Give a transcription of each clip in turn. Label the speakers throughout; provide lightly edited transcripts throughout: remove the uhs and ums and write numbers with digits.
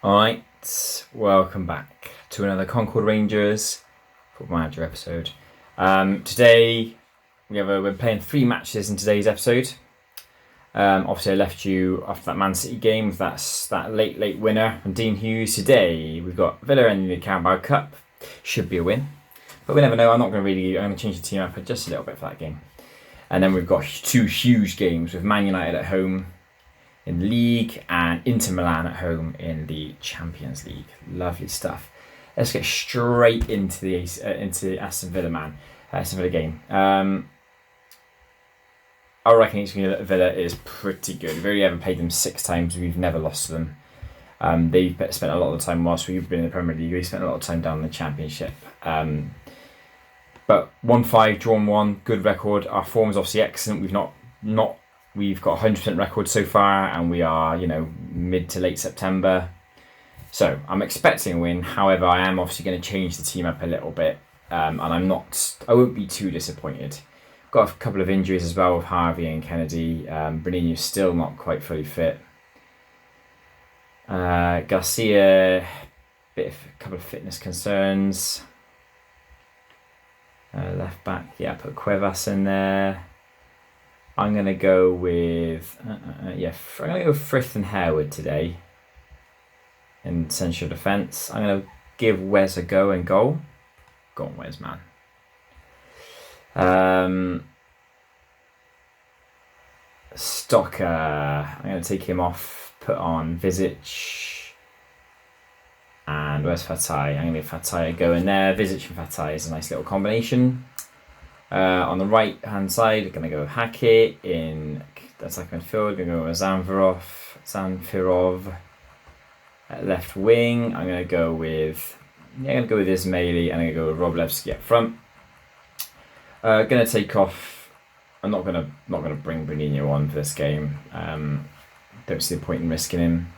Speaker 1: Alright, welcome back to another Concord Rangers Football Manager episode. Today we're playing 3 matches in today's episode. Obviously I left you after that Man City game with that late winner from Dean Hughes. Today we've got Villa in the Carabao Cup. Should be a win, but we never know. I'm going to change the team up just a little bit for that game. And then we've got 2 huge games with Man United at home in the league and Inter Milan at home in the Champions League. Lovely stuff. Let's get straight into the Aston Villa game. I reckon each Villa is pretty good. We've only ever played them 6 times. We've never lost to them. They've spent a lot of the time whilst we've been in the Premier League. We've spent a lot of time down in the Championship. But 1-5, drawn 1, good record. Our form is obviously excellent. We've got 100% record so far, and we are, mid to late September. So I'm expecting a win. However, I am obviously going to change the team up a little bit, and I won't be too disappointed. Got a couple of injuries as well with Harvey and Kennedy. Bruninho's still not quite fully fit. Garcia, a couple of fitness concerns. Left back, put Cuevas in there. I'm going to go with Frith and Harewood today in central defence. I'm going to give Wes a go in goal. Go on, Wes, man. Stocker, I'm going to take him off, put on Vizic. And where's Fatai? I'm going to give Fatai a go in there. Vizic and Fatai is a nice little combination. On the right hand side, I'm going to go with Hackett in attacking midfield. I'm going to go with Zanfirov at left wing. I'm going to go with Ismaili, and I'm going to go with Roblewski up front. Going to take off. I'm not going to bring Bruninho on for this game. Don't see the point in risking him.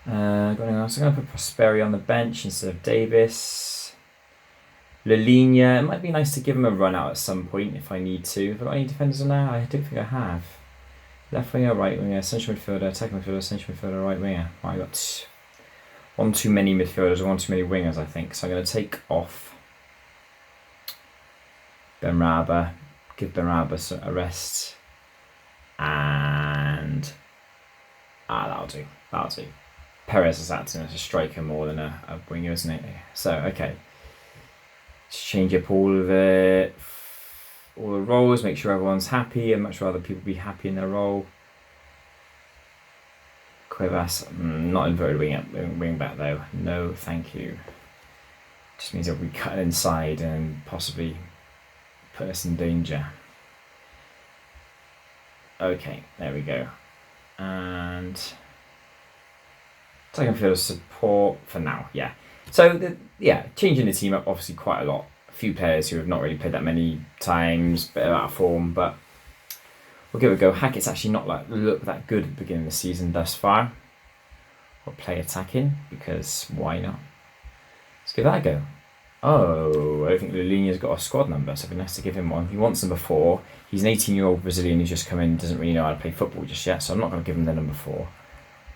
Speaker 1: I'm going to put Prosperi on the bench instead of Davis. Lalinia, it might be nice to give him a run out at some point if I need to. Have I got any defenders on there? I don't think I have. Left winger, right winger, central midfielder, attacking midfielder, central midfielder, right winger. I got one too many midfielders, one too many wingers, I think. So I'm going to take off Benrahma, give Benrahma a rest, and that'll do. Perez is acting as a striker more than a winger, isn't it? So okay. Just change up all the roles, make sure everyone's happy. I'd much rather people be happy in their role. Cuevas, not inverted wing back though. No, thank you. Just means that we cut inside and possibly put us in danger. Okay, there we go. And second field support for now, yeah. So, changing the team up obviously quite a lot. A few players who have not really played that many times, bit out of form, but we'll give it a go. Hackett's actually not looked that good at the beginning of the season thus far. We'll play attacking, because why not? Let's give that a go. Oh, I don't think Lulinia's got a squad number, so it'd be nice to give him one. He wants number 4. He's an 18-year-old Brazilian who's just come in, doesn't really know how to play football just yet, so I'm not going to give him the number 4.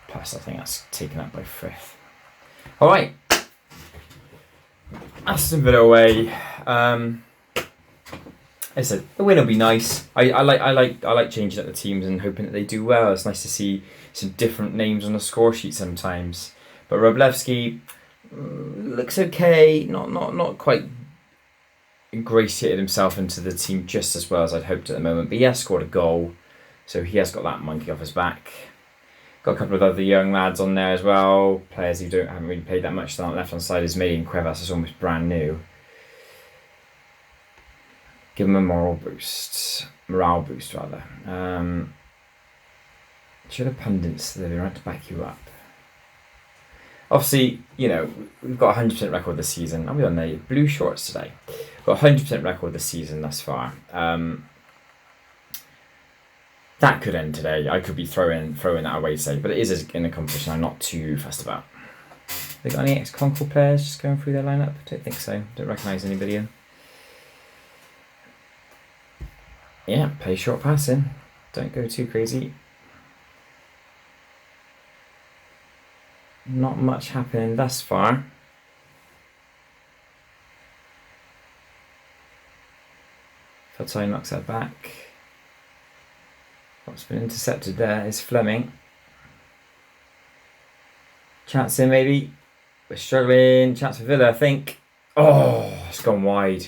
Speaker 1: Plus, I think that's taken up by Frith. Alright. Aston Villa away. I said the win will be nice. I like changing up the teams and hoping that they do well. It's nice to see some different names on the score sheet sometimes. But Roblewski looks okay. Not quite ingratiated himself into the team just as well as I'd hoped at the moment. But he has scored a goal, so he has got that monkey off his back. Got a couple of other young lads on there as well. Players who haven't really played that much. On the left hand side is me, and Cuevas is almost brand new. Give them a morale boost rather. Should have pundits that are right to back you up. Obviously, we've got a 100% record this season. I'll be on the blue shorts today. We've got a 100% record this season thus far. That could end today. I could be throwing that away today, but it is in a competition I'm not too fussed about. Have they got any ex-Concord players just going through their lineup? I don't think so. Don't recognise anybody in. Yeah, play short passing. Don't go too crazy. Not much happening thus far. Fatai knocks that back. What's been intercepted there is Fleming. Chance here maybe. We're struggling. Chance for Villa, I think. Oh, it's gone wide.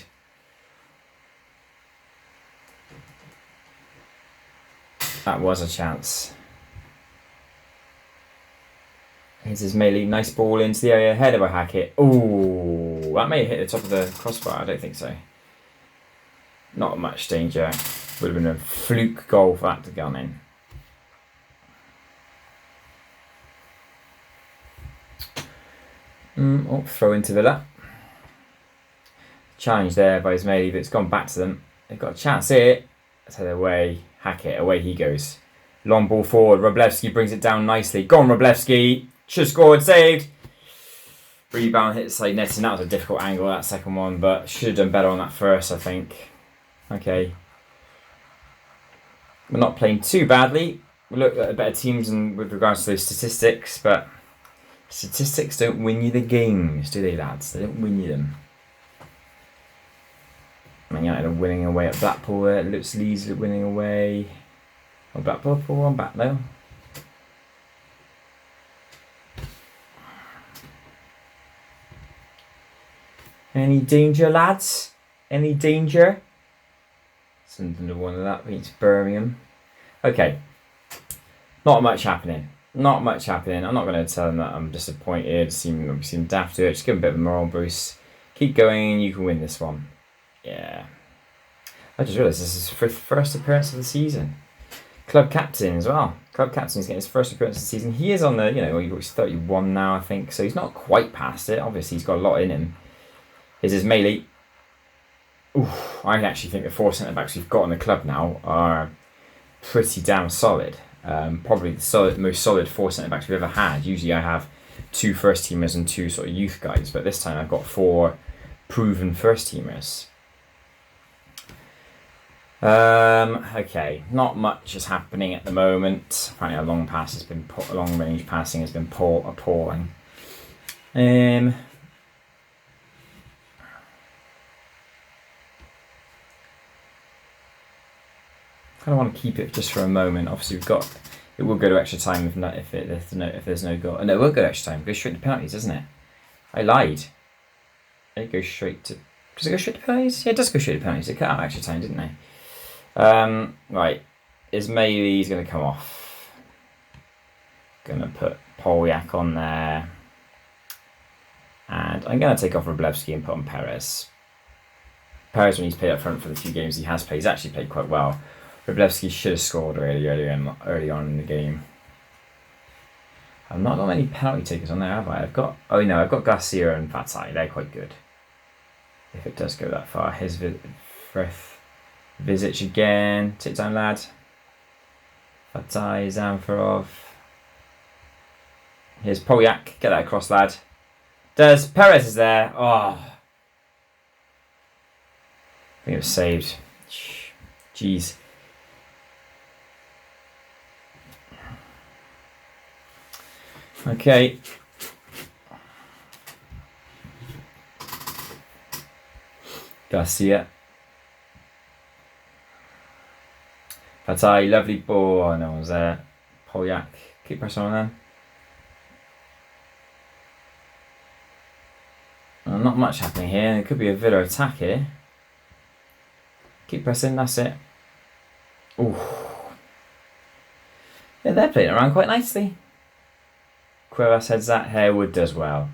Speaker 1: That was a chance. Here's Ismaili. Nice ball into the area. Header by Hackett. Oh, that may have hit the top of the crossbar. I don't think so. Not much danger. Would have been a fluke goal for that to go in. Throw into Villa. Challenge there by Ismaili, but it's gone back to them. They've got a chance here. Let's head away. Hackett, away he goes. Long ball forward. Wroblewski brings it down nicely. Go on, Wroblewski. Should have scored, saved. Rebound hit side netting. That was a difficult angle, that second one, but should have done better on that first, I think. Okay. We're not playing too badly. We look at better teams with regards to those statistics, but statistics don't win you the games, do they, lads? They don't win you them. Man United are winning away at Blackpool there. It looks Leeds are winning away. Oh, Blackpool 4-1 back though. Any danger, lads? Any danger? Something to one of that against Birmingham. Okay. Not much happening. Not much happening. I'm not going to tell them that I'm disappointed. Seem daft to it. Just give them a bit of a moral boost. Keep going. You can win this one. Yeah. I just realised this is his first appearance of the season. Club captain as well. Club captain's getting his first appearance of the season. He is on the, he's 31 now, I think. So he's not quite past it. Obviously, he's got a lot in him. Here's Ismaili. I actually think the 4 centre-backs we've got in the club now are pretty damn solid. Probably the most solid 4 centre-backs we've ever had. Usually I have 2 first-teamers and 2 sort of youth guys, but this time I've got 4 proven first-teamers. Okay, not much is happening at the moment. Apparently a long range passing has been appalling. I kind of want to keep it just for a moment. Obviously, it will go to extra time if there's no goal. No, it will go to extra time. It goes straight to penalties, doesn't it? I lied. It goes straight to. Does it go straight to penalties? Yeah, it does go straight to penalties. They cut out extra time, didn't they? Right. Ismaili's going to come off. Going to put Polyak on there. And I'm going to take off Wroblewski and put on Perez. Perez, when he's played up front for the few games he has played, he's actually played quite well. Wroblewski should have scored early on in the game. I've not got many penalty takers on there, have I? I've got Garcia and Fatai. They're quite good. If it does go that far. Here's Frith. Vizic again. Take time, lad. Fatai, Zamfarov. Here's Polyak. Get that across, lad. Perez is there. Oh. I think it was saved. Jeez. Okay. Garcia. Fatai, lovely ball. Oh, no one's there. Polyak. Keep pressing on them. Well, not much happening here. There could be a Villa attack here. Keep pressing, that's it. Ooh. Yeah, they're playing around quite nicely. Cuevas heads that, Harewood does well.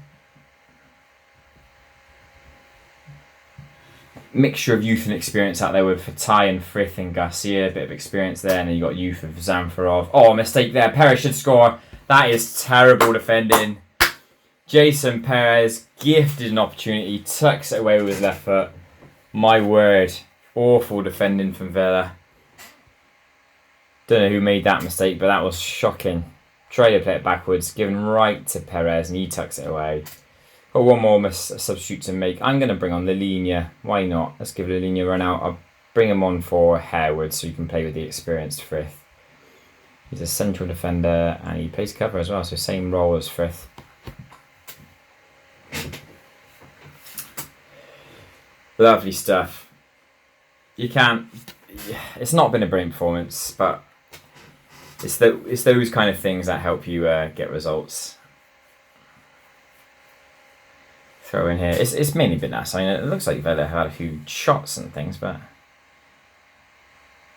Speaker 1: Mixture of youth and experience out there with Fatai and Frith and Garcia, a bit of experience there, and then you got youth of Zamfarov. Oh, mistake there. Perez should score. That is terrible defending. Jason Perez gifted an opportunity, tucks it away with his left foot. My word, awful defending from Villa. Don't know who made that mistake, but that was shocking. Try to play it backwards, given right to Perez, and he tucks it away. Got one more substitute to make. I'm going to bring on Lilinia. Why not? Let's give Lilinia a run out. I'll bring him on for Harewood so he can play with the experienced Frith. He's a central defender and he plays cover as well, so same role as Frith. Lovely stuff. It's not been a brilliant performance, but it's those kind of things that help you get results. Throw in here. It's mainly been us. I mean, it looks like Vela had a few shots and things, but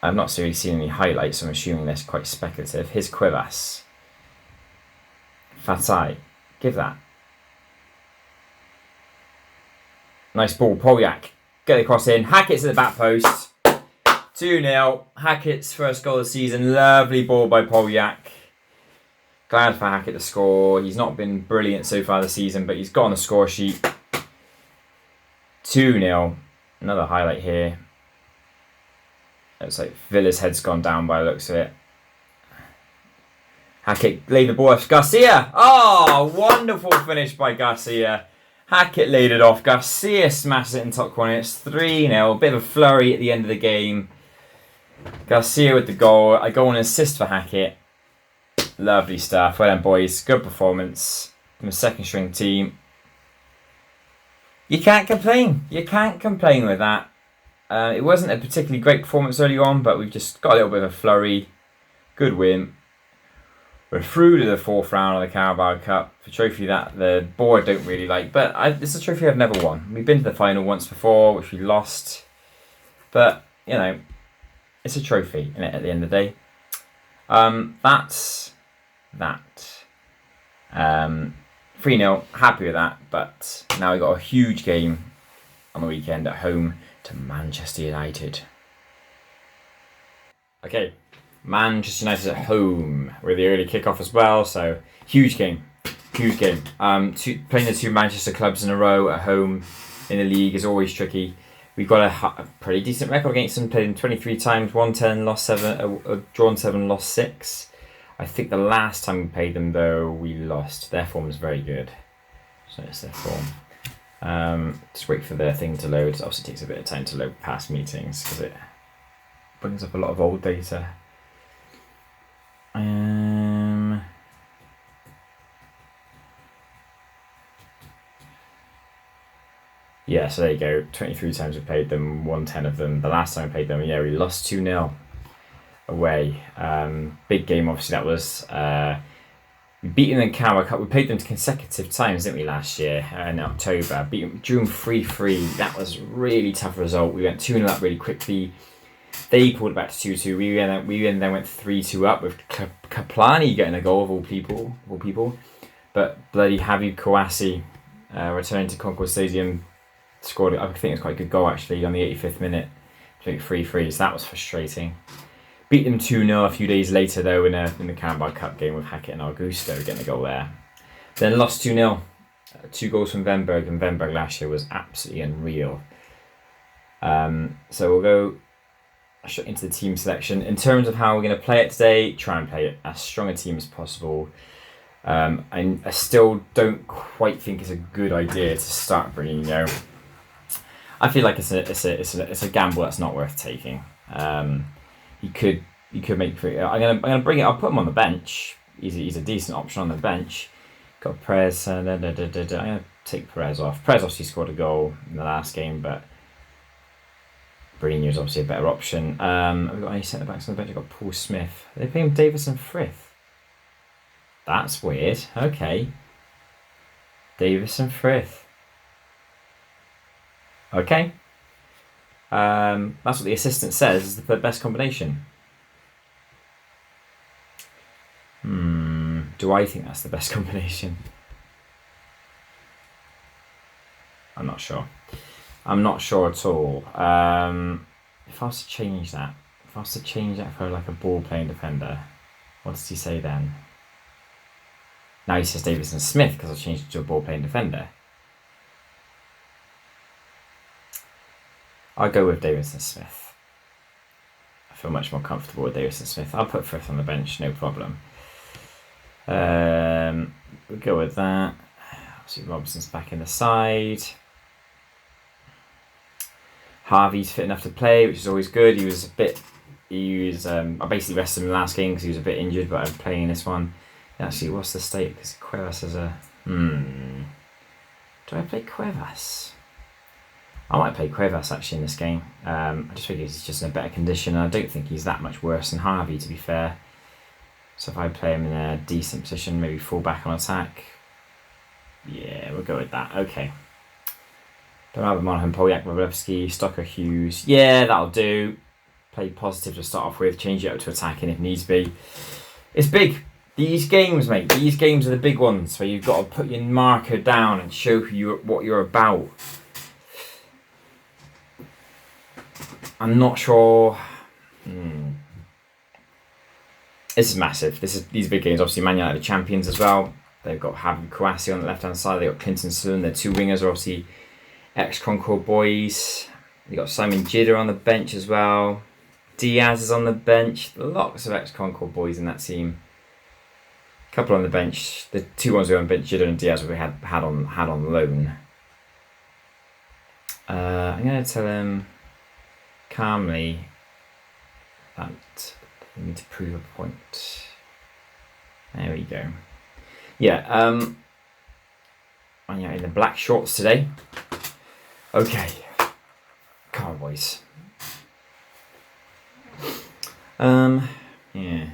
Speaker 1: I've not really seen any highlights, so I'm assuming that's quite speculative. Here's Cuevas. Fatai. Give that. Nice ball. Polyak. Get the cross in. Hackett's at the back post. 2-0. Hackett's first goal of the season. Lovely ball by Polyak. Glad for Hackett to score. He's not been brilliant so far this season, but he's got on the score sheet. 2-0. Another highlight here. Looks like Villa's head's gone down by the looks of it. Hackett laid the ball off Garcia. Oh, wonderful finish by Garcia. Hackett laid it off. Garcia smashes it in top corner. It's 3-0. A bit of a flurry at the end of the game. Garcia with the goal. I go on an assist for Hackett. Lovely stuff. Well done, boys. Good performance from a second string team. You can't complain. You can't complain with that. It wasn't a particularly great performance early on, but we've just got a little bit of a flurry. Good win. We're through to the fourth round of the Carabao Cup, a trophy that the board don't really like, but it's a trophy I've never won. We've been to the final once before, which we lost, but, you know, it's a trophy at the end of the day. That's that. 3-0, happy with that, but now we've got a huge game on the weekend at home to Manchester United. Okay, Manchester United at home with the early kickoff as well, so huge game. Playing the two Manchester clubs in a row at home in the league is always tricky. We've got a pretty decent record against them, played them 23 times, won 10, lost 7, drawn 7, lost 6. I think the last time we played them, though, we lost. Their form is very good. So it's their form. Just wait for their thing to load. It obviously takes a bit of time to load past meetings because it brings up a lot of old data. Yeah, so there you go. 23 times we played them, won 10 of them. The last time we played them, yeah, we lost 2-0 away. Big game, obviously, that was. We beat them in Carabao Cup. We played them consecutive times, didn't we, last year in October? Beat them, drew them 3-3. That was a really tough result. We went 2-0 up really quickly. They pulled it back to 2-2. We then went 3-2 up with Kapllani getting a goal of all people. But bloody Javi Kouassi returning to Concord Stadium scored. I think it was quite a good goal actually on the 85th minute to make 3-3. So that was frustrating. Beat them 2-0 a few days later though in the Carabao Cup game with Hackett and Augusto getting a goal there. Then lost 2-0. 2 goals from Venberg, and Venberg last year was absolutely unreal. So we'll go into the team selection. In terms of how we're going to play it today, try and play it as strong a team as possible. And I still don't quite think it's a good idea to start bringing, I feel like it's a gamble that's not worth taking. He could make pretty. I'm gonna bring it. I'll put him on the bench. He's a decent option on the bench. Got Perez. I'm gonna take Perez off. Perez obviously scored a goal in the last game, but Bruno's obviously a better option. Have we got any centre backs on the bench? I've got Paul Smith. They're playing Davis and Frith. That's weird. Okay. Davis and Frith. Okay. That's what the assistant says is the best combination. Do I think that's the best combination? I'm not sure. I'm not sure at all. If I was to change that, for like a ball-playing defender, what does he say then? Now he says Davis and Smith because I changed it to a ball-playing defender. I'll go with Davis and Smith. I feel much more comfortable with Davis and Smith. I'll put Frith on the bench, no problem. We'll go with that. Obviously Robinson's back in the side. Harvey's fit enough to play, which is always good. I basically rested him in the last game because he was a bit injured, but I'm playing this one. Actually, what's the state? Because Cuevas has a... Do I play Cuevas? I might play Cuevas actually in this game. I just think he's just in a better condition. And I don't think he's that much worse than Harvey, to be fair. So if I play him in a decent position, maybe fall back on attack. Yeah, we'll go with that. Okay. Bernardo, Monaghan, Polyak, Wroblewski, Stocker, Hughes. Yeah, that'll do. Play positive to start off with. Change it up to attacking if needs be. It's big. These games, mate. These games are the big ones where you've got to put your marker down and show what you're about. I'm not sure. This is massive. These big games. Obviously, Man United are champions as well. They've got Javi Kouassi on the left-hand side. They've got Clinton Sloan. Their two wingers are obviously ex-Concord boys. They've got Simon Jidder on the bench as well. Diaz is on the bench. Lots of ex-Concord boys in that team. A couple on the bench. The two ones who are on the bench, Jidder and Diaz, we had on loan. I'm going to tell him calmly that we need to prove a point. There we go. Yeah, in the black shorts today. Okay. Come on, boys. Yeah.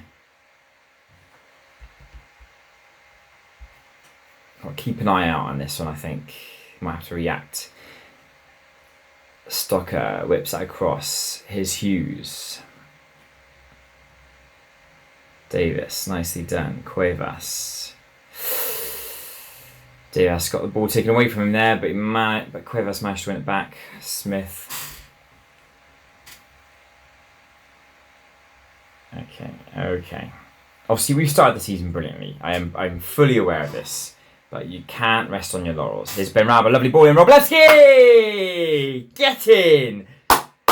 Speaker 1: I'll keep an eye out on this one, I think. Might have to react. Stocker whips that across. Here's Hughes. Davis, nicely done. Cuevas. Diaz got the ball taken away from him there, but Cuevas managed to win it back. Smith. Okay. Obviously, we've started the season brilliantly. I'm fully aware of this, but you can't rest on your laurels. Here's Benrahma, lovely ball in. Wroblewski! Get in!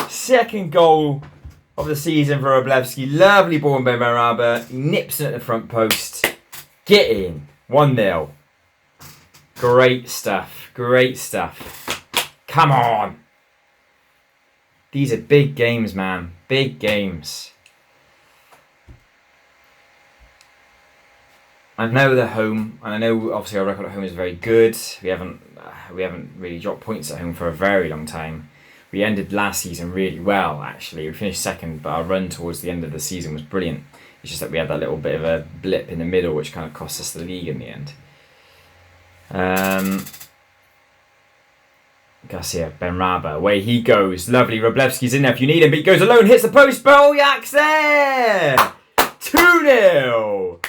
Speaker 1: Second goal of the season for Wroblewski. Lovely ball in Benrahma. He nips it at the front post. Get in. 1-0. Great stuff. Come on. These are big games, man. Big games. I know they're home, and I know obviously our record at home is very good. We haven't really dropped points at home for a very long time. We ended last season really well, actually. We finished second, but our run towards the end of the season was brilliant. It's just that we had that little bit of a blip in the middle, which kind of cost us the league in the end. Garcia, Benrahma, away he goes. Lovely, Wroblewski's in there if you need him, but he goes alone, hits the post. Poljak's there! 2-0!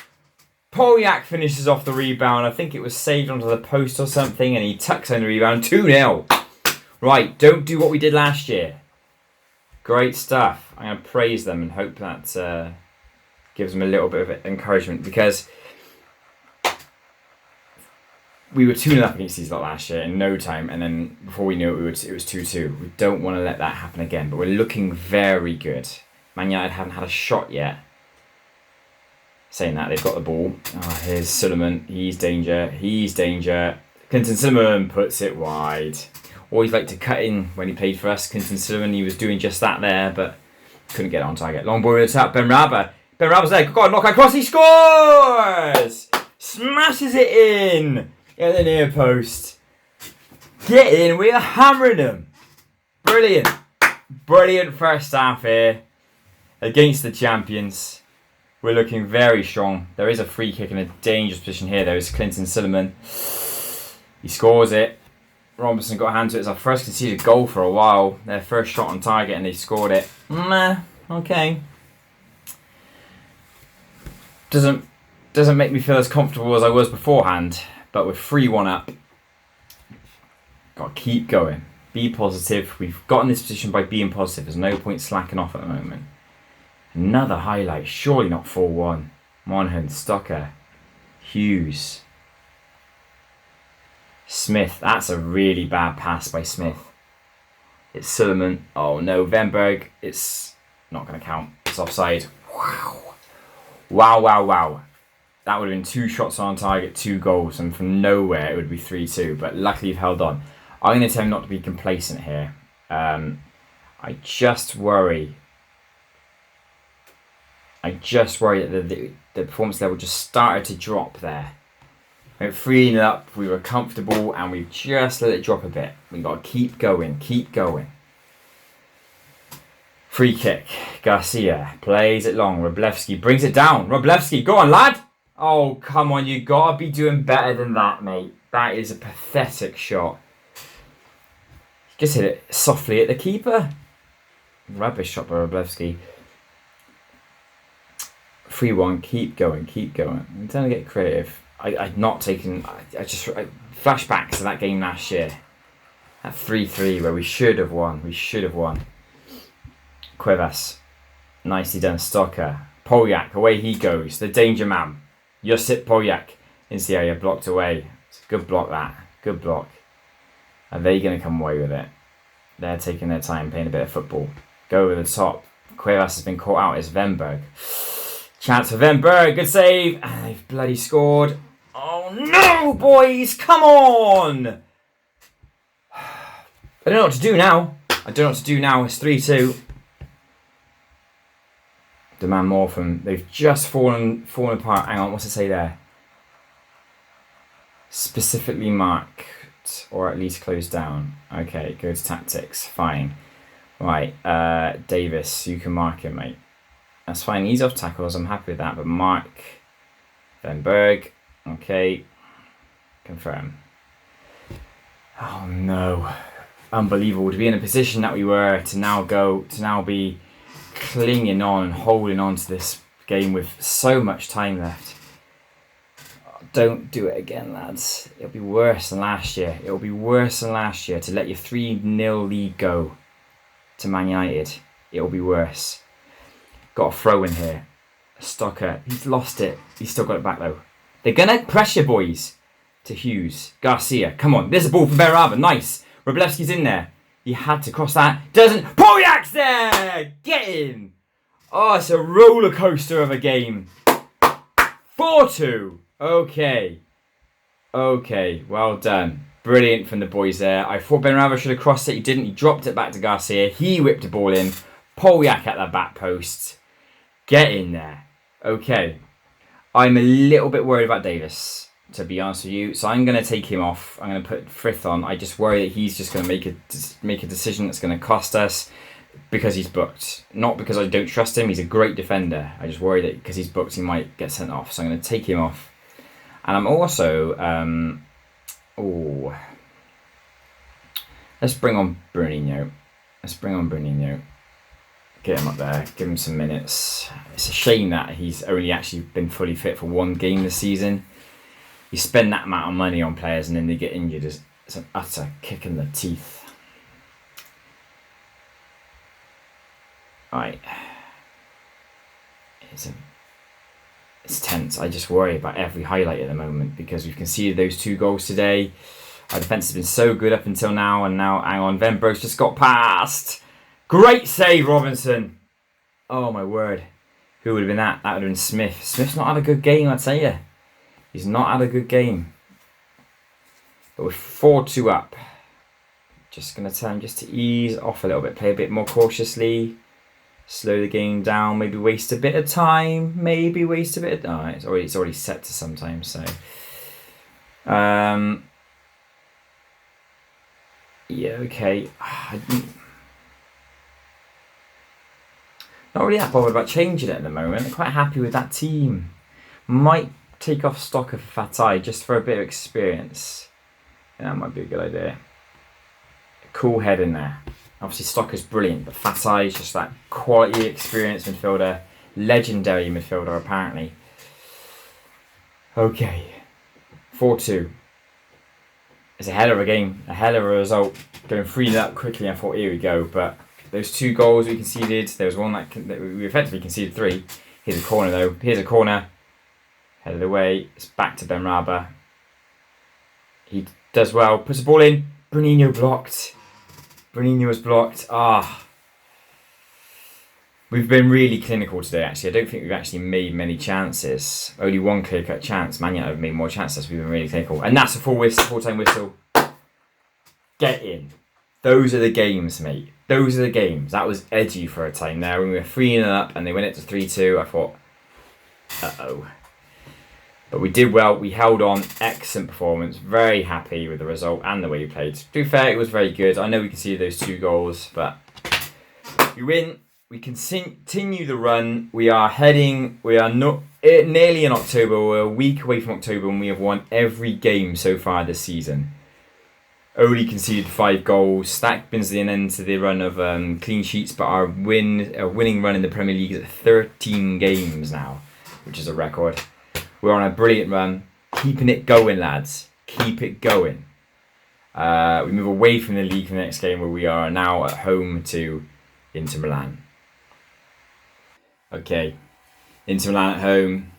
Speaker 1: Polyak finishes off the rebound. I think it was saved onto the post or something, and he tucks in the rebound. 2-0. Right, don't do what we did last year. Great stuff. I'm going to praise them and hope that gives them a little bit of encouragement, because we were 2-0 up against these lot last year in no time, and then before we knew it, it was 2-2. We don't want to let that happen again, but we're looking very good. Man United haven't had a shot yet. Saying that, they've got the ball. Oh, here's Suleiman. He's danger. Clinton Suleiman puts it wide. Always liked to cut in when he played for us. Clinton Suleiman, he was doing just that there, but couldn't get on target. Long ball in the top. Benrahma. Benrahma's there. Got a knock across. He scores! Smashes it in at the near post. Get in. We are hammering them. Brilliant. Brilliant first half here against the champions. We're looking very strong. There is a free kick in a dangerous position here. There is Clinton Suleiman. He scores it. Robinson got a hand to it. It's our first conceded goal for a while. Their first shot on target and they scored it. Okay. Doesn't make me feel as comfortable as I was beforehand. But we're 3-1 up. Got to keep going. Be positive. We've gotten this position by being positive. There's no point slacking off at the moment. Another highlight, surely not 4-1. Monaghan, Stocker, Hughes, Smith. That's a really bad pass by Smith. It's Suleiman. Oh no, Venberg. It's not going to count. It's offside. Wow. That would have been 2 shots on target, 2 goals, and from nowhere it would be 3-2. But luckily you've held on. I'm going to tell him not to be complacent here. I just worry that the performance level just started to drop there. Went 3-0 up, we were comfortable, and we've just let it drop a bit. We've got to keep going, keep going. Free kick. Garcia plays it long. Wróblewski brings it down. Wróblewski, go on, lad! Oh, come on, you got to be doing better than that, mate. That is a pathetic shot. Just hit it softly at the keeper. Rubbish shot by Wróblewski. 3-1, keep going, keep going. I'm trying to get creative. I'd not taken... I flashbacks to that game last year. At 3-3 where we should have won. We should have won. Cuevas. Nicely done. Stocker. Poljak, away he goes. The danger man. Josip Poljak into the area, blocked away. It's a good block that. Good block. Are they going to come away with it? They're taking their time playing a bit of football. Go over the top. Cuevas has been caught out. It's Venberg. Chance for Venberg. Good save. And they've bloody scored. Oh no, boys. Come on. I don't know what to do now. It's 3-2. Demand more from them. They've just fallen apart. Hang on, what's it say there? Specifically marked, or at least closed down. Okay, go to tactics. Fine. Right, Davis, you can mark him, mate. That's fine. He's off tackles. I'm happy with that. But mark Venberg. Okay. Confirm. Oh no. Unbelievable to be in a position that we were to now be clinging on and holding on to this game with so much time left. Don't do it again, lads. It'll be worse than last year. To let your 3-0 lead go to Man United. It'll be worse. Got a throw in here. Stocker. He's lost it. He's still got it back though. They're going to pressure, boys. To Hughes. Garcia. Come on. There's a ball from Beraba. Nice. Wróblewski's in there. He had to cross that. Doesn't. Poljak's there! Get in! Oh, it's a roller coaster of a game. 4-2. Okay. Well done. Brilliant from the boys there. I thought Beraba should have crossed it. He didn't. He dropped it back to Garcia. He whipped the ball in. Poljak at the back post. Get in there. Okay. I'm a little bit worried about Davis, to be honest with you. So I'm going to take him off. I'm going to put Frith on. I just worry that he's just going to make a decision that's going to cost us because he's booked. Not because I don't trust him. He's a great defender. I just worry that because he's booked, he might get sent off. So I'm going to take him off. And I'm also... let's bring on Bruninho. Get him up there, give him some minutes. It's a shame that he's only actually been fully fit for one game this season. You spend that amount of money on players and then they get injured. It's an utter kick in the teeth. Right. It's tense. I just worry about every highlight at the moment because we've conceded those 2 goals today. Our defence has been so good up until now, and now, hang on, Venberg's just got past. Great save, Robinson. Oh, my word. Who would have been that? That would have been Smith. Smith's not had a good game, I tell you. He's not had a good game. But we're 4-2 up. Just going to tell him just to ease off a little bit. Play a bit more cautiously. Slow the game down. Maybe waste a bit of time. Oh, it's already set to sometimes, so... yeah, okay. Not really that bothered about changing it at the moment. I'm quite happy with that team. Might take off Stocker for Fatai just for a bit of experience. Yeah, that might be a good idea. Cool head in there. Obviously Stocker's brilliant, but Fatai is just that quality experienced midfielder. Legendary midfielder apparently. Okay. 4-2. It's a hell of a game. A hell of a result. Going 3 up quickly, I thought here we go, but those 2 goals we conceded, there was one that we effectively conceded 3. Here's a corner though. Here's a corner. Headed away. It's back to Benrahma. He does well. Puts the ball in. Bruninho blocked. Bruninho was blocked. We've been really clinical today, actually. I don't think we've actually made many chances. Only one clear-cut chance. Man United have made more chances. We've been really clinical. And that's a full-time whistle. Get in. Those are the games, mate. Those are the games. That was edgy for a time there. When we were 3-0 up and they went it to 3-2, I thought, uh-oh. But we did well. We held on. Excellent performance. Very happy with the result and the way we played. To be fair, it was very good. I know we conceded those 2 goals, but we win. We continue the run. We are not nearly in October. We're a week away from October, and we have won every game so far this season. Only conceded 5 goals. That brings the end to the run of clean sheets, but our winning run in the Premier League is at 13 games now, which is a record. We're on a brilliant run. Keeping it going, lads. Keep it going. We move away from the league for the next game, where we are now at home to Inter Milan. Okay, Inter Milan at home.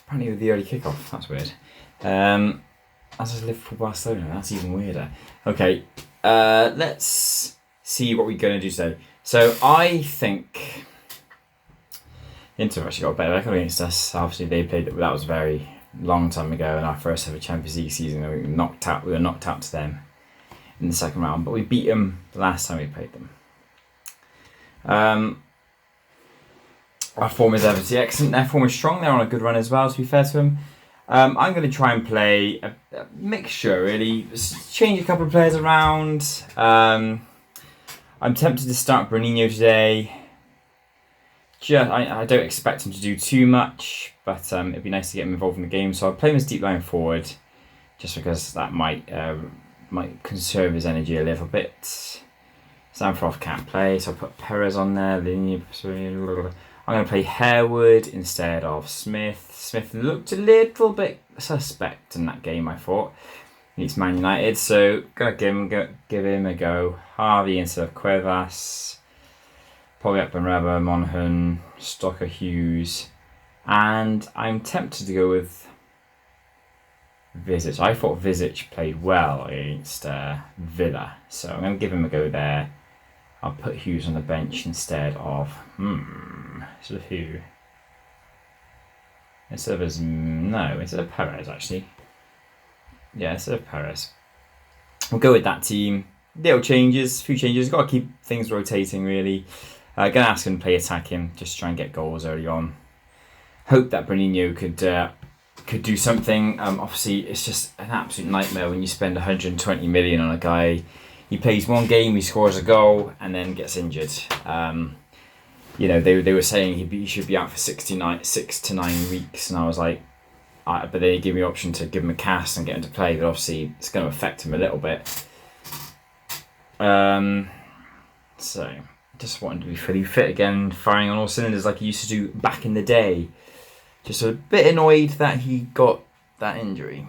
Speaker 1: Apparently with the early kickoff. That's weird. As is Liverpool Barcelona. That's even weirder. Okay, let's see what we're going to do today. So I think Inter have actually got a better record against us. Obviously, they played that was a very long time ago in our first ever Champions League season. We were knocked out to them in the second round, but we beat them the last time we played them. Our form is obviously excellent. Their form is strong. They're on a good run as well, to be fair to them. I'm going to try and play a mixture, really. Just change a couple of players around. I'm tempted to start Bruninho today. I don't expect him to do too much, but it'd be nice to get him involved in the game. So I'll play him as deep line forward, just because that might conserve his energy a little bit. Zamfrov can't play, so I'll put Perez on there. I'm going to play Harewood instead of Smith. Smith looked a little bit suspect in that game, I thought. It's Man United, so going to give him a go. Harvey instead of Cuevas. Probably up Benraba, Monaghan, Stocker, Hughes. And I'm tempted to go with Vizic. I thought Vizic played well against Villa, so I'm going to give him a go there. I'll put Hughes on the bench instead of sort of who? Instead of Perez actually. Yeah, instead of Perez. We'll go with that team. Little changes, few changes. Got to keep things rotating really. Gonna ask him to play attacking, just to try and get goals early on. Hope that Bruninho could do something. Obviously, it's just an absolute nightmare when you spend 120 million on a guy. He plays one game, he scores a goal, and then gets injured. They were saying he should be out for 6 to 9 weeks, and I was like, but they gave me the option to give him a cast and get him to play. But obviously, it's going to affect him a little bit. So just wanted to be fully fit again, firing on all cylinders like he used to do back in the day. Just a bit annoyed that he got that injury.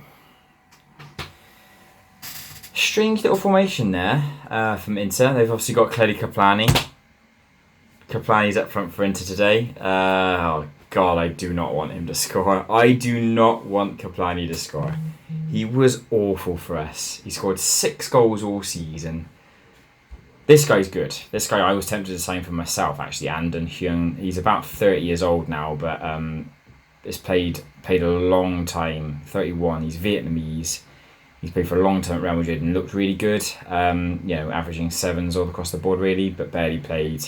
Speaker 1: Strange little formation there from Inter. They've obviously got Kledi Kapllani. Kapllani's up front for Inter today. Oh God, I do not want him to score. I do not want Kapllani to score. He was awful for us. He scored 6 goals all season. This guy's good. This guy I was tempted to sign for myself actually, Andon Hyun. He's about 30 years old now, but he's played a long time. 31. He's Vietnamese. He's played for a long time at Real Madrid and looked really good. Averaging 7s all across the board really, but barely played.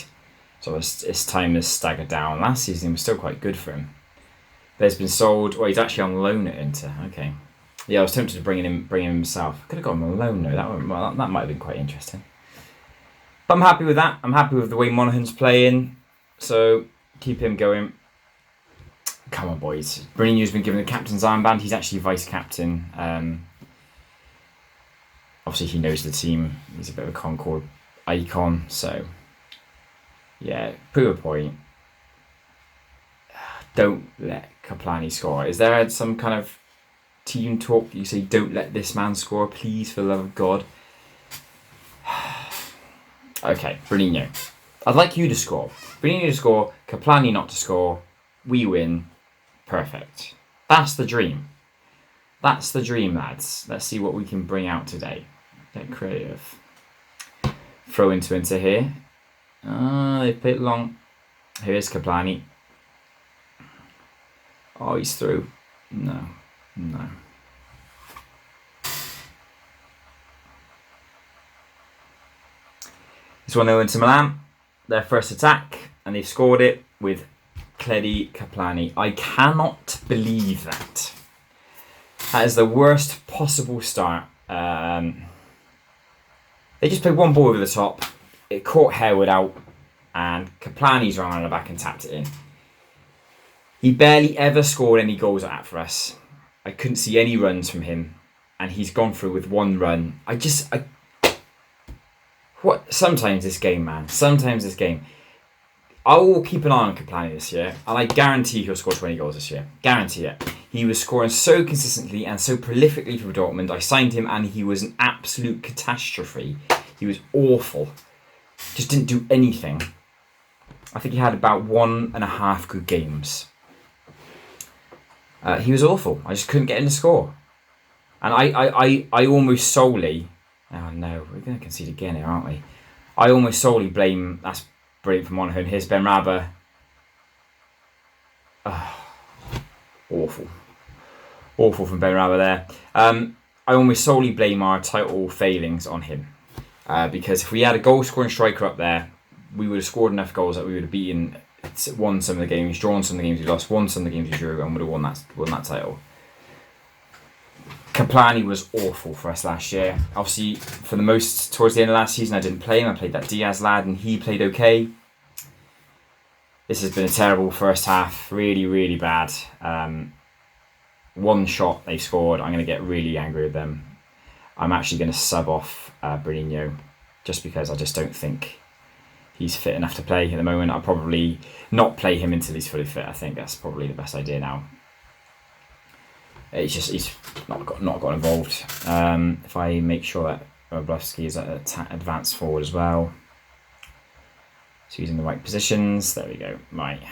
Speaker 1: So his time has staggered down. Last season he was still quite good for him. But he's been sold. Well, he's actually on loan at Inter. Okay. Yeah, I was tempted to bring him himself. Could have got him on loan though. That might have been quite interesting. But I'm happy with that. I'm happy with the way Monaghan's playing. So keep him going. Come on, boys. Bruninho's been given the captain's armband. He's actually vice captain. Obviously, he knows the team. He's a bit of a Concord icon. So, yeah, prove a point. Don't let Kapllani score. Is there some kind of team talk? You say, don't let this man score, please, for the love of God. Okay, Bruninho. I'd like you to score. Bruninho to score, Kapllani not to score. We win. Perfect. That's the dream. That's the dream, lads. Let's see what we can bring out today. Get creative. Throw into Inter here. They play it long. Here's Kapllani. Oh, he's through. No. It's 1-0 Inter Milan. Their first attack, and they've scored it with Kledi Kapllani. I cannot believe that. That is the worst possible start. They just played one ball over the top. It caught Harewood out, and Kapllani's ran around the back and tapped it in. He barely ever scored any goals at for us. I couldn't see any runs from him, and he's gone through with one run. Sometimes this game, man. Sometimes this game. I will keep an eye on Kapllani this year, and I guarantee he'll score 20 goals this year. Guarantee it. He was scoring so consistently and so prolifically for Dortmund. I signed him, and he was an absolute catastrophe. He was awful. Just didn't do anything. I think he had about 1.5 good games. He was awful. I just couldn't get him to score. And I almost solely... Oh no, we're going to concede again here, aren't we? I almost solely blame... That's brilliant from Monaghan. Here's Ben Rabah. Awful. Awful from Ben Rabah there. I almost solely blame our title failings on him. Because if we had a goal-scoring striker up there, we would have scored enough goals that we would have won some of the games, drawn some of the games we lost, won some of the games we drew, and would have won that title. Kapllani was awful for us last year. Obviously, towards the end of last season, I didn't play him. I played that Diaz lad, and he played okay. This has been a terrible first half. Really, really bad. One shot they scored. I'm going to get really angry with them. I'm actually going to sub off Bruninho, just because I just don't think he's fit enough to play at the moment. I'll probably not play him until he's fully fit. I think that's probably the best idea now. He's not got involved. If I make sure that Oblewski is at advanced forward as well, so he's in the right positions. There we go. Right,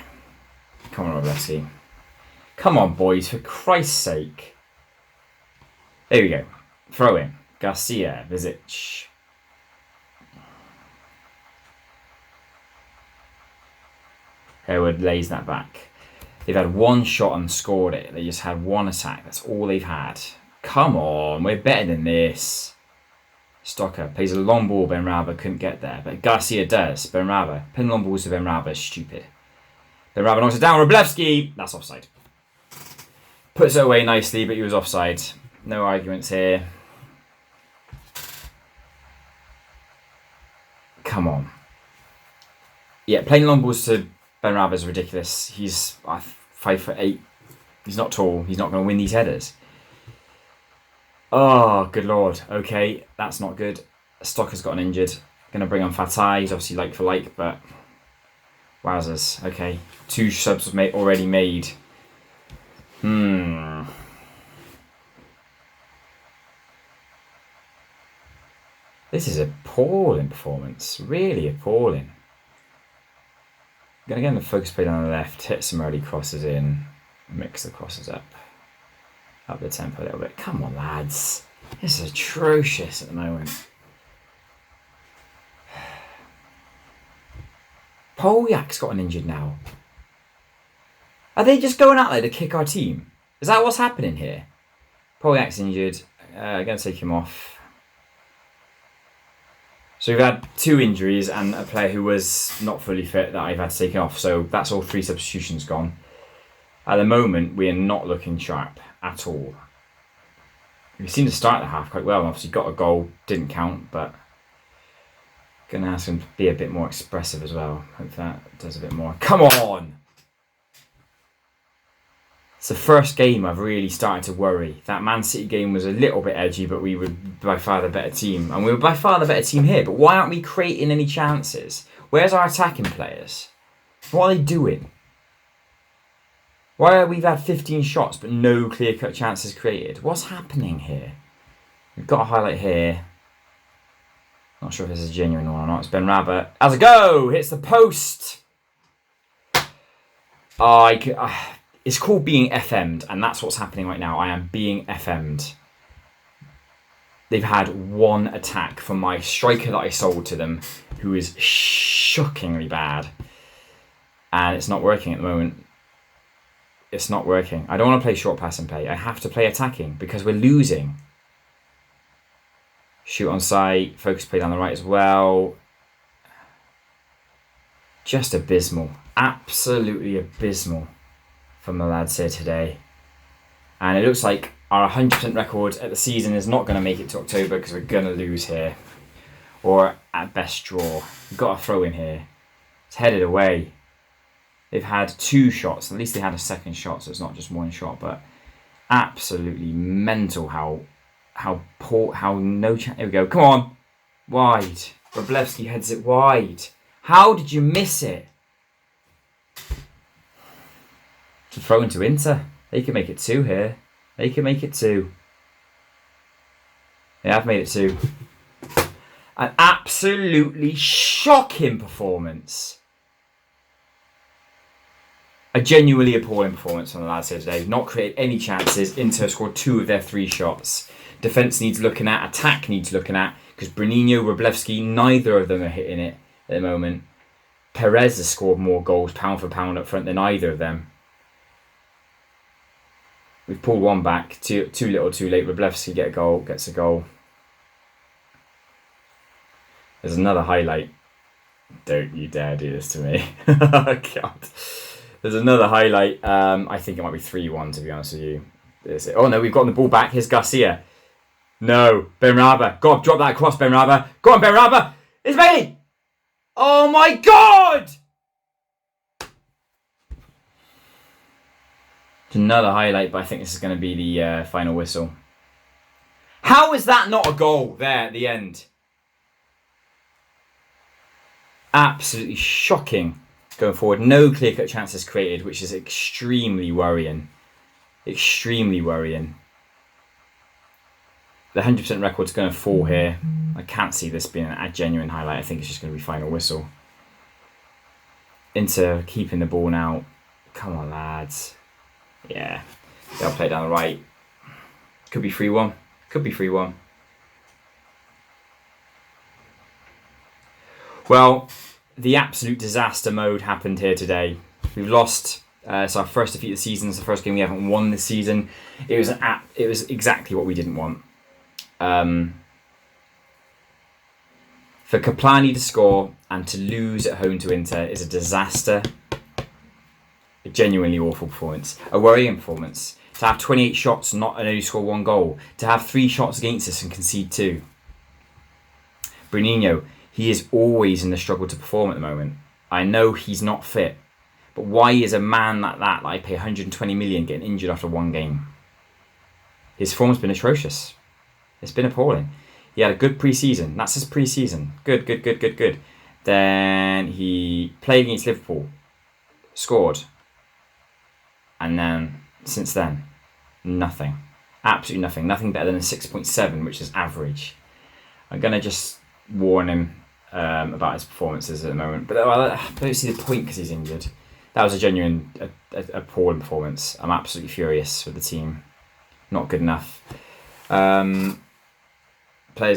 Speaker 1: come on, Oblewski. Come on, boys, for Christ's sake. There we go. Throw in. Garcia, Vizic. Harewood lays that back. They've had one shot and scored it. They just had one attack. That's all they've had. Come on, we're better than this. Stocker plays a long ball. Ben Rabah couldn't get there, but Garcia does. Ben Rabah. Pin long balls to Ben Rabah is stupid. Ben Rabah knocks it down. Wroblewski. That's offside. Puts it away nicely, but he was offside. No arguments here. Come on. Yeah, playing long balls to Ben Rabah is ridiculous. He's 5'8". He's not tall. He's not going to win these headers. Oh, good lord. Okay, that's not good. Stocker's gotten injured. Going to bring on Fatai. He's obviously like for like, but wowzers. Okay, 2 subs already made. This is appalling performance. Really appalling. Going to get the focus play down the left, hit some early crosses in, mix the crosses up the tempo a little bit. Come on, lads. This is atrocious at the moment. Poljac's gotten injured now. Are they just going out there to kick our team? Is that what's happening here? Poljac's injured. Going to take him off. So we've had 2 injuries and a player who was not fully fit that I've had to take off. So that's all 3 substitutions gone. At the moment, we are not looking sharp at all. We seem to start the half quite well. Obviously got a goal, didn't count, but going to ask him to be a bit more expressive as well. Hope that does a bit more. Come on! It's the first game I've really started to worry. That Man City game was a little bit edgy, but we were by far the better team. And we were by far the better team here. But why aren't we creating any chances? Where's our attacking players? What are they doing? Why are we've had 15 shots but no clear-cut chances created? What's happening here? We've got a highlight here. Not sure if this is a genuine one or not. It's Ben Rabah. Has a go! Hits the post! It's called being FM'd, and that's what's happening right now. I am being FM'd. They've had one attack from my striker that I sold to them, who is shockingly bad. And it's not working at the moment. It's not working. I don't want to play short pass and play. I have to play attacking because we're losing. Shoot on sight. Focus play down the right as well. Just abysmal. Absolutely abysmal from the lads here today. And it looks like our 100% record at the season is not going to make it to October because we're going to lose here. Or at best draw. We've got a throw in here. It's headed away. They've had 2 shots. At least they had a second shot, so it's not just 1 shot. But absolutely mental how poor, how no chance. Here we go. Come on. Wide. Wroblewski heads it wide. How did you miss it? To throw into Inter. They can make it 2 here. They can make it 2. They have made it 2. An absolutely shocking performance. A genuinely appalling performance from the lads here today. Not created any chances. Inter scored 2 of their 3 shots. Defence needs looking at. Attack needs looking at. Because Bruninho, Wroblewski, neither of them are hitting it at the moment. Perez has scored more goals pound for pound up front than either of them. We've pulled 1 back. Too little, too late. Wroblewski gets a goal. There's another highlight. Don't you dare do this to me. Oh, God. There's another highlight. I think it might be 3-1, to be honest with you. Oh, no, we've gotten the ball back. Here's Garcia. No. Benrahma. Go on, drop that across, Benrahma. Go on, Benrahma. It's me. Oh, my God. Another highlight, but I think this is going to be the final whistle. How is that not a goal there at the end? Absolutely shocking going forward. No clear-cut chances created, which is extremely worrying. Extremely worrying. The 100% record's going to fall here. I can't see this being a genuine highlight. I think it's just going to be final whistle. Inter keeping the ball now. Come on, lads. Yeah, they'll play down the right. Could be 3-1. Could be 3-1. Well, the absolute disaster mode happened here today. We've lost. It's our first defeat of the season. It's the first game we haven't won this season. It was exactly what we didn't want. For Kapllani to score and to lose at home to Inter is a disaster. A genuinely awful performance. A worrying performance. To have 28 shots and only score 1 goal. To have 3 shots against us and concede 2. Bruninho, he is always in the struggle to perform at the moment. I know he's not fit. But why is a man like that I pay 120 million getting injured after 1 game? His form's been atrocious. It's been appalling. He had a good pre-season. That's his pre-season. Good. Then he played against Liverpool. Scored. And then, since then, nothing. Absolutely nothing. Nothing better than a 6.7, which is average. I'm going to just warn him about his performances at the moment. But I don't see the point because he's injured. That was a genuine, appalling performance. I'm absolutely furious with the team. Not good enough. Players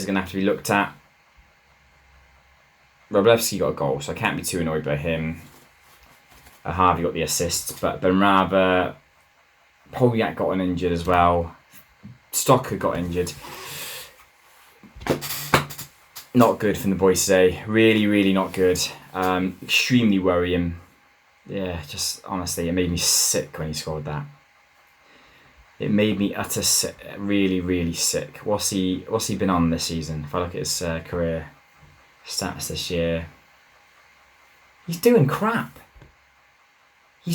Speaker 1: are going to have to be looked at. Wroblewski got a goal, so I can't be too annoyed by him. Harvey got the assist, but Benrahma, Polyak got injured as well. Stocker got injured. Not good from the boys today. Really not good. Extremely worrying. Yeah, just honestly, it made me sick when he scored that. It made me utter sick. Really sick. What's he been on this season? If I look at his career stats this year, he's doing crap. He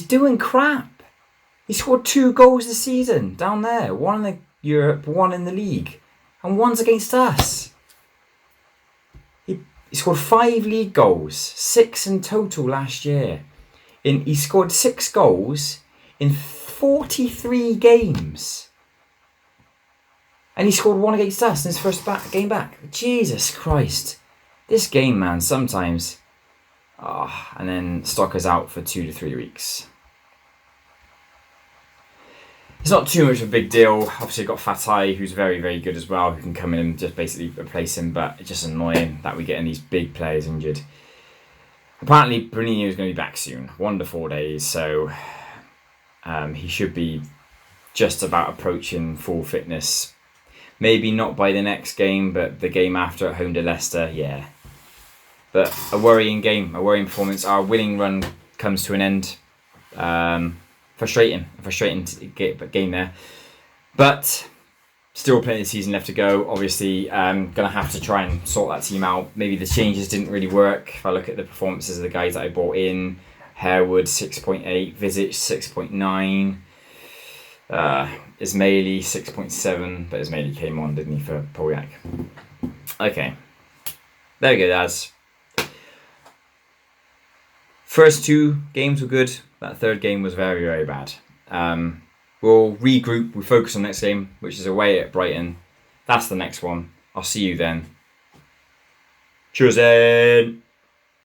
Speaker 1: scored 2 goals this season down there. 1 in Europe, 1 in the league. And 1's against us. He scored 5 league goals. 6 in total last year. He scored 6 goals in 43 games. And he scored 1 against us in his first game back. Jesus Christ. This game, man, sometimes... and then Stocker's out for 2 to 3 weeks. It's not too much of a big deal. Obviously, got Fatai, who's very good as well, who can come in and just basically replace him. But it's just annoying that we're getting these big players injured. Apparently, Bruninho is going to be back soon, 1 to 4 days. So he should be just about approaching full fitness. Maybe not by the next game, but the game after at home to Leicester, yeah. But a worrying game, a worrying performance. Our winning run comes to an end. Frustrating game there. But still plenty of season left to go. Obviously, going to have to try and sort that team out. Maybe the changes didn't really work. If I look at the performances of the guys that I brought in, Harewood 6.8, Vizic 6.9, Ismaili 6.7, but Ismaili came on, didn't he, for Polyak? Okay, there we go, lads. First 2 games were good. That third game was very, very bad. We'll regroup. We'll focus on the next game, which is away at Brighton. That's the next one. I'll see you then. Cheers, then.